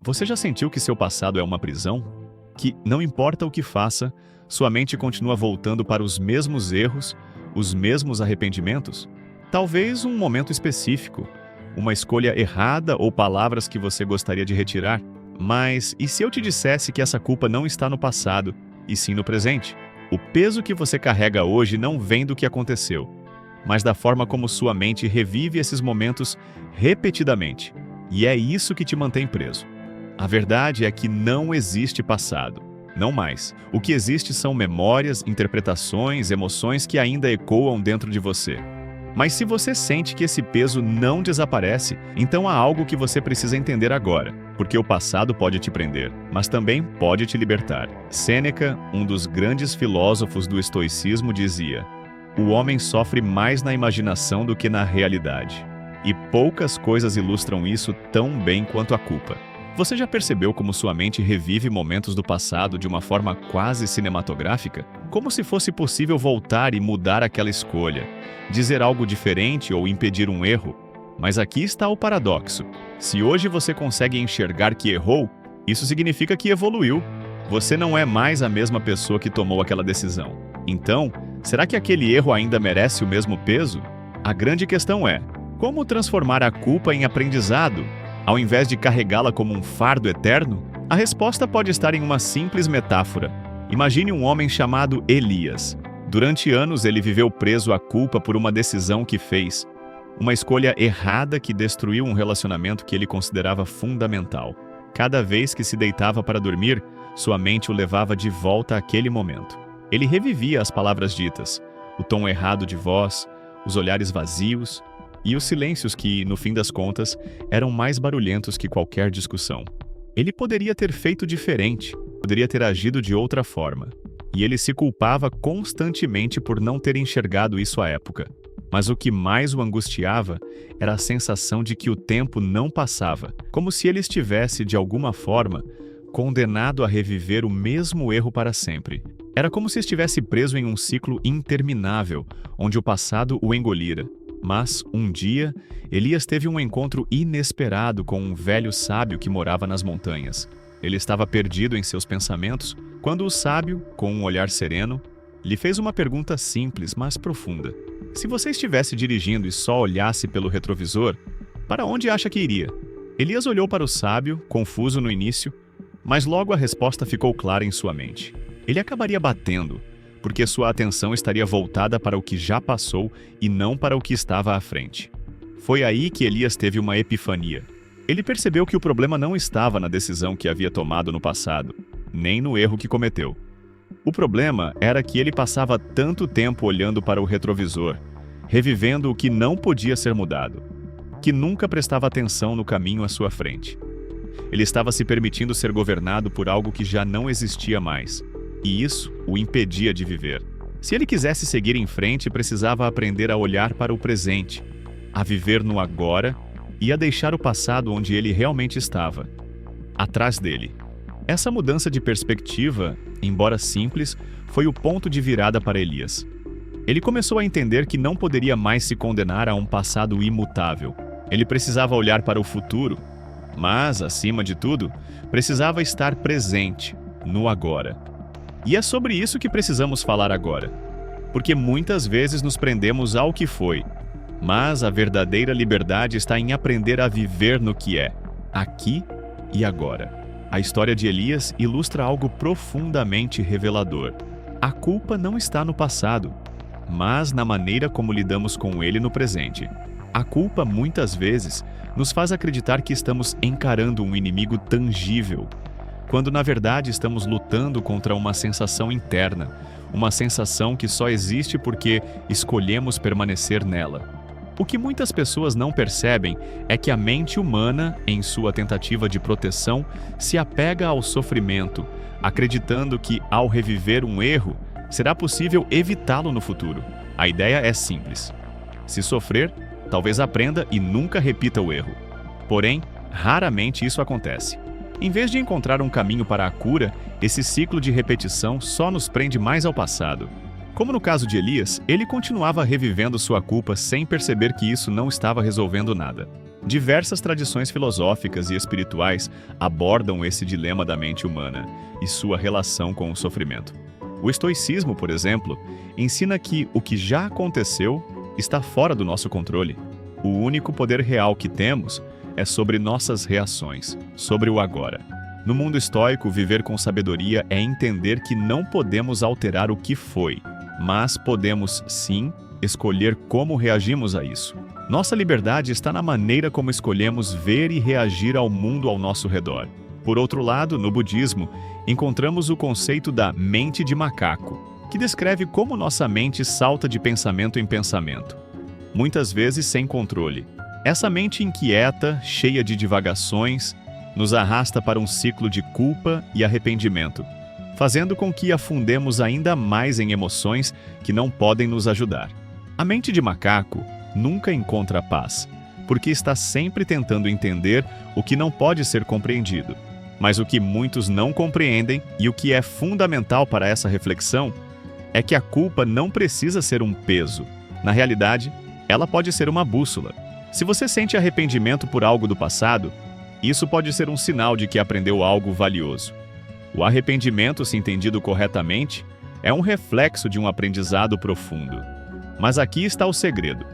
Você já sentiu que seu passado é uma prisão? Que, não importa o que faça, sua mente continua voltando para os mesmos erros, os mesmos arrependimentos? Talvez um momento específico, uma escolha errada ou palavras que você gostaria de retirar. Mas e se eu te dissesse que essa culpa não está no passado, e sim no presente? O peso que você carrega hoje não vem do que aconteceu, mas da forma como sua mente revive esses momentos repetidamente. E é isso que te mantém preso. A verdade é que não existe passado. Não mais. O que existe são memórias, interpretações, emoções que ainda ecoam dentro de você. Mas se você sente que esse peso não desaparece, então há algo que você precisa entender agora, porque o passado pode te prender, mas também pode te libertar. Sêneca, um dos grandes filósofos do estoicismo, dizia: "O homem sofre mais na imaginação do que na realidade." E poucas coisas ilustram isso tão bem quanto a culpa. Você já percebeu como sua mente revive momentos do passado de uma forma quase cinematográfica? Como se fosse possível voltar e mudar aquela escolha, dizer algo diferente ou impedir um erro? Mas aqui está o paradoxo. Se hoje você consegue enxergar que errou, isso significa que evoluiu. Você não é mais a mesma pessoa que tomou aquela decisão. Então, será que aquele erro ainda merece o mesmo peso? A grande questão é: como transformar a culpa em aprendizado, ao invés de carregá-la como um fardo eterno? A resposta pode estar em uma simples metáfora. Imagine um homem chamado Elias. Durante anos ele viveu preso à culpa por uma decisão que fez, uma escolha errada que destruiu um relacionamento que ele considerava fundamental. Cada vez que se deitava para dormir, sua mente o levava de volta àquele momento. Ele revivia as palavras ditas, o tom errado de voz, os olhares vazios e os silêncios que, no fim das contas, eram mais barulhentos que qualquer discussão. Ele poderia ter feito diferente, poderia ter agido de outra forma. E ele se culpava constantemente por não ter enxergado isso à época. Mas o que mais o angustiava era a sensação de que o tempo não passava, como se ele estivesse, de alguma forma, condenado a reviver o mesmo erro para sempre. Era como se estivesse preso em um ciclo interminável, onde o passado o engolira. Mas, um dia, Elias teve um encontro inesperado com um velho sábio que morava nas montanhas. Ele estava perdido em seus pensamentos, quando o sábio, com um olhar sereno, lhe fez uma pergunta simples, mas profunda. Se você estivesse dirigindo e só olhasse pelo retrovisor, para onde acha que iria? Elias olhou para o sábio, confuso no início, mas logo a resposta ficou clara em sua mente. Ele acabaria batendo, porque sua atenção estaria voltada para o que já passou e não para o que estava à frente. Foi aí que Elias teve uma epifania. Ele percebeu que o problema não estava na decisão que havia tomado no passado, nem no erro que cometeu. O problema era que ele passava tanto tempo olhando para o retrovisor, revivendo o que não podia ser mudado, que nunca prestava atenção no caminho à sua frente. Ele estava se permitindo ser governado por algo que já não existia mais, e isso o impedia de viver. Se ele quisesse seguir em frente, precisava aprender a olhar para o presente, a viver no agora e a deixar o passado onde ele realmente estava, atrás dele. Essa mudança de perspectiva, embora simples, foi o ponto de virada para Elias. Ele começou a entender que não poderia mais se condenar a um passado imutável. Ele precisava olhar para o futuro, mas, acima de tudo, precisava estar presente, no agora. E é sobre isso que precisamos falar agora. Porque muitas vezes nos prendemos ao que foi, mas a verdadeira liberdade está em aprender a viver no que é, aqui e agora. A história de Elias ilustra algo profundamente revelador. A culpa não está no passado, mas na maneira como lidamos com ele no presente. A culpa, muitas vezes, nos faz acreditar que estamos encarando um inimigo tangível, quando na verdade estamos lutando contra uma sensação interna, uma sensação que só existe porque escolhemos permanecer nela. O que muitas pessoas não percebem é que a mente humana, em sua tentativa de proteção, se apega ao sofrimento, acreditando que, ao reviver um erro, será possível evitá-lo no futuro. A ideia é simples. Se sofrer, talvez aprenda e nunca repita o erro. Porém, raramente isso acontece. Em vez de encontrar um caminho para a cura, esse ciclo de repetição só nos prende mais ao passado. Como no caso de Elias, ele continuava revivendo sua culpa sem perceber que isso não estava resolvendo nada. Diversas tradições filosóficas e espirituais abordam esse dilema da mente humana e sua relação com o sofrimento. O estoicismo, por exemplo, ensina que o que já aconteceu está fora do nosso controle. O único poder real que temos é sobre nossas reações, sobre o agora. No mundo estoico, viver com sabedoria é entender que não podemos alterar o que foi, mas podemos, sim, escolher como reagimos a isso. Nossa liberdade está na maneira como escolhemos ver e reagir ao mundo ao nosso redor. Por outro lado, no budismo, encontramos o conceito da mente de macaco, que descreve como nossa mente salta de pensamento em pensamento, muitas vezes sem controle. Essa mente inquieta, cheia de divagações, nos arrasta para um ciclo de culpa e arrependimento, fazendo com que afundemos ainda mais em emoções que não podem nos ajudar. A mente de macaco nunca encontra paz, porque está sempre tentando entender o que não pode ser compreendido. Mas o que muitos não compreendem, e o que é fundamental para essa reflexão, é que a culpa não precisa ser um peso. Na realidade, ela pode ser uma bússola. Se você sente arrependimento por algo do passado, isso pode ser um sinal de que aprendeu algo valioso. O arrependimento, se entendido corretamente, é um reflexo de um aprendizado profundo. Mas aqui está o segredo.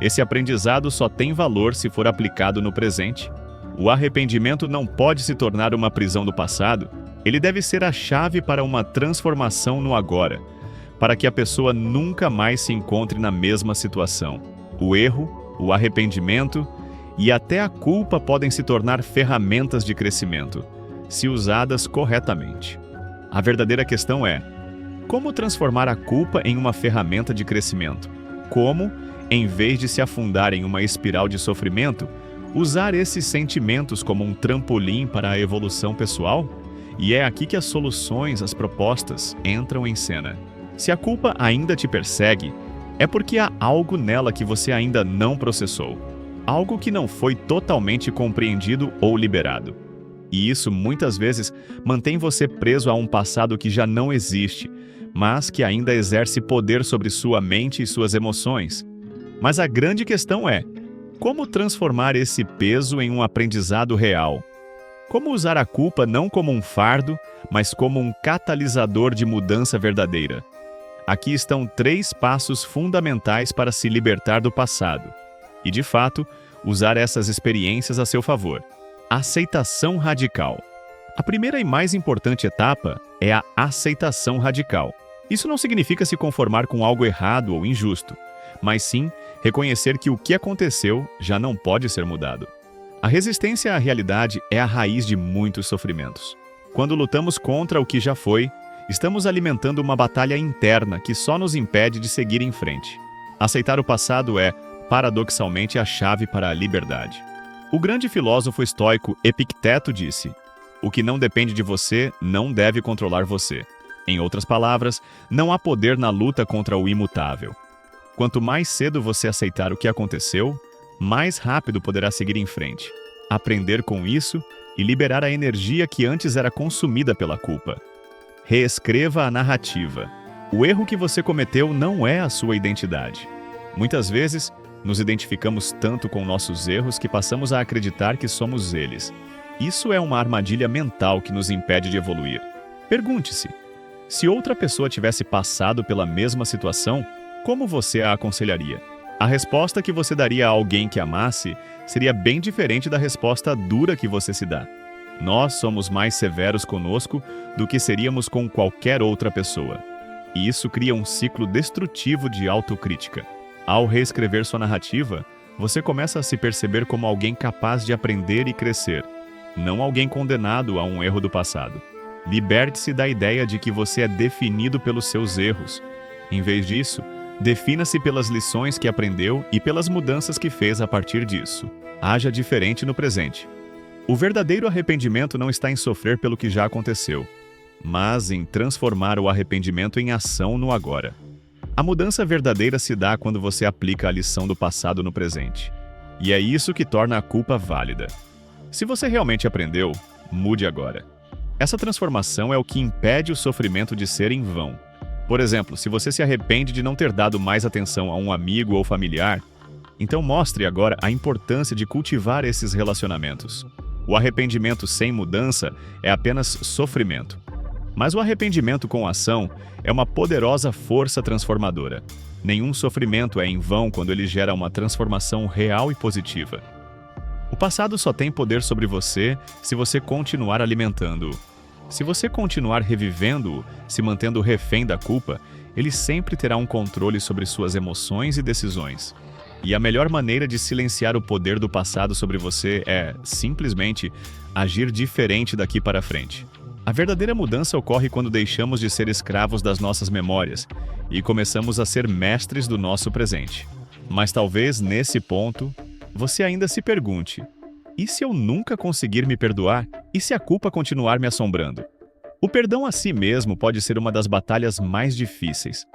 Esse aprendizado só tem valor se for aplicado no presente. O arrependimento não pode se tornar uma prisão do passado. Ele deve ser a chave para uma transformação no agora, para que a pessoa nunca mais se encontre na mesma situação. O erro, o arrependimento e até a culpa podem se tornar ferramentas de crescimento, se usadas corretamente. A verdadeira questão é: como transformar a culpa em uma ferramenta de crescimento? Como, em vez de se afundar em uma espiral de sofrimento, usar esses sentimentos como um trampolim para a evolução pessoal? E é aqui que as soluções, as propostas, entram em cena. Se a culpa ainda te persegue, é porque há algo nela que você ainda não processou. Algo que não foi totalmente compreendido ou liberado. E isso, muitas vezes, mantém você preso a um passado que já não existe, mas que ainda exerce poder sobre sua mente e suas emoções. Mas a grande questão é: como transformar esse peso em um aprendizado real? Como usar a culpa não como um fardo, mas como um catalisador de mudança verdadeira? Aqui estão 3 passos fundamentais para se libertar do passado. E, de fato, usar essas experiências a seu favor. Aceitação radical. A primeira e mais importante etapa é a aceitação radical. Isso não significa se conformar com algo errado ou injusto, mas sim reconhecer que o que aconteceu já não pode ser mudado. A resistência à realidade é a raiz de muitos sofrimentos. Quando lutamos contra o que já foi, estamos alimentando uma batalha interna que só nos impede de seguir em frente. Aceitar o passado é, paradoxalmente, a chave para a liberdade. O grande filósofo estoico Epicteto disse: "O que não depende de você não deve controlar você." Em outras palavras, não há poder na luta contra o imutável. Quanto mais cedo você aceitar o que aconteceu, mais rápido poderá seguir em frente, aprender com isso e liberar a energia que antes era consumida pela culpa. Reescreva a narrativa. O erro que você cometeu não é a sua identidade. Muitas vezes, nos identificamos tanto com nossos erros que passamos a acreditar que somos eles. Isso é uma armadilha mental que nos impede de evoluir. Pergunte-se: se outra pessoa tivesse passado pela mesma situação, como você a aconselharia? A resposta que você daria a alguém que amasse seria bem diferente da resposta dura que você se dá. Nós somos mais severos conosco do que seríamos com qualquer outra pessoa. E isso cria um ciclo destrutivo de autocrítica. Ao reescrever sua narrativa, você começa a se perceber como alguém capaz de aprender e crescer, não alguém condenado a um erro do passado. Liberte-se da ideia de que você é definido pelos seus erros. Em vez disso, defina-se pelas lições que aprendeu e pelas mudanças que fez a partir disso. Haja diferente no presente. O verdadeiro arrependimento não está em sofrer pelo que já aconteceu, mas em transformar o arrependimento em ação no agora. A mudança verdadeira se dá quando você aplica a lição do passado no presente. E é isso que torna a culpa válida. Se você realmente aprendeu, mude agora. Essa transformação é o que impede o sofrimento de ser em vão. Por exemplo, se você se arrepende de não ter dado mais atenção a um amigo ou familiar, Então mostre agora a importância de cultivar esses relacionamentos. O arrependimento sem mudança é apenas sofrimento. Mas o arrependimento com ação é uma poderosa força transformadora. Nenhum sofrimento é em vão quando ele gera uma transformação real e positiva. O passado só tem poder sobre você se você continuar alimentando-o. Se você continuar revivendo-o, se mantendo refém da culpa, ele sempre terá um controle sobre suas emoções e decisões. E a melhor maneira de silenciar o poder do passado sobre você é, simplesmente, agir diferente daqui para frente. A verdadeira mudança ocorre quando deixamos de ser escravos das nossas memórias e começamos a ser mestres do nosso presente. Mas talvez, nesse ponto, você ainda se pergunte: e se eu nunca conseguir me perdoar? E se a culpa continuar me assombrando? O perdão a si mesmo pode ser uma das batalhas mais difíceis.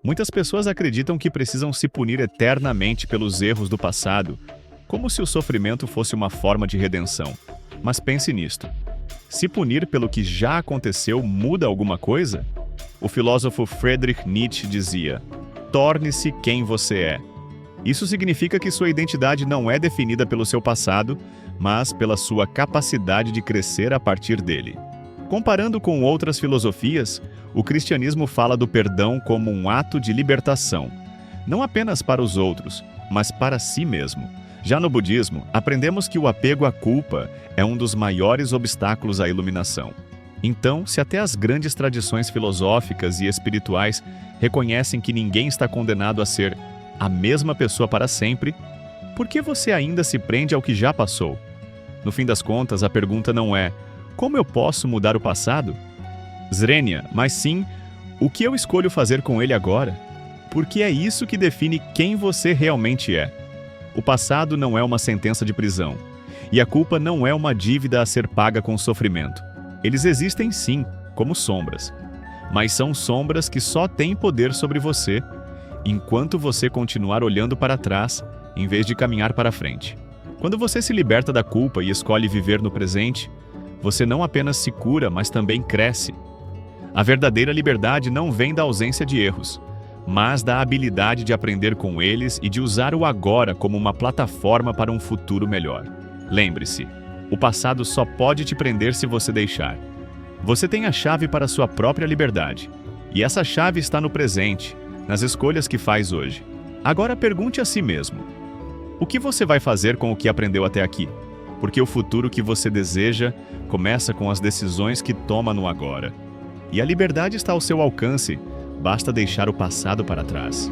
Muitas pessoas acreditam que precisam se punir eternamente pelos erros do passado, como se o sofrimento fosse uma forma de redenção. Mas pense nisto. Se punir pelo que já aconteceu muda alguma coisa? O filósofo Friedrich Nietzsche dizia: torne-se quem você é. Isso significa que sua identidade não é definida pelo seu passado, mas pela sua capacidade de crescer a partir dele. Comparando com outras filosofias, o cristianismo fala do perdão como um ato de libertação, não apenas para os outros, mas para si mesmo. Já no budismo, aprendemos que o apego à culpa é um dos maiores obstáculos à iluminação. Então, se até as grandes tradições filosóficas e espirituais reconhecem que ninguém está condenado a ser a mesma pessoa para sempre, por que você ainda se prende ao que já passou? No fim das contas, a pergunta não é: como eu posso mudar o passado? Zrenia, mas sim, o que eu escolho fazer com ele agora? Porque é isso que define quem você realmente é. O passado não é uma sentença de prisão, e a culpa não é uma dívida a ser paga com sofrimento. Eles existem sim, como sombras, mas são sombras que só têm poder sobre você enquanto você continuar olhando para trás em vez de caminhar para frente. Quando você se liberta da culpa e escolhe viver no presente, você não apenas se cura, mas também cresce. A verdadeira liberdade não vem da ausência de erros, mas da habilidade de aprender com eles e de usar o agora como uma plataforma para um futuro melhor. Lembre-se, o passado só pode te prender se você deixar. Você tem a chave para a sua própria liberdade, e essa chave está no presente, nas escolhas que faz hoje. Agora pergunte a si mesmo: o que você vai fazer com o que aprendeu até aqui? Porque o futuro que você deseja começa com as decisões que toma no agora. E a liberdade está ao seu alcance, basta deixar o passado para trás.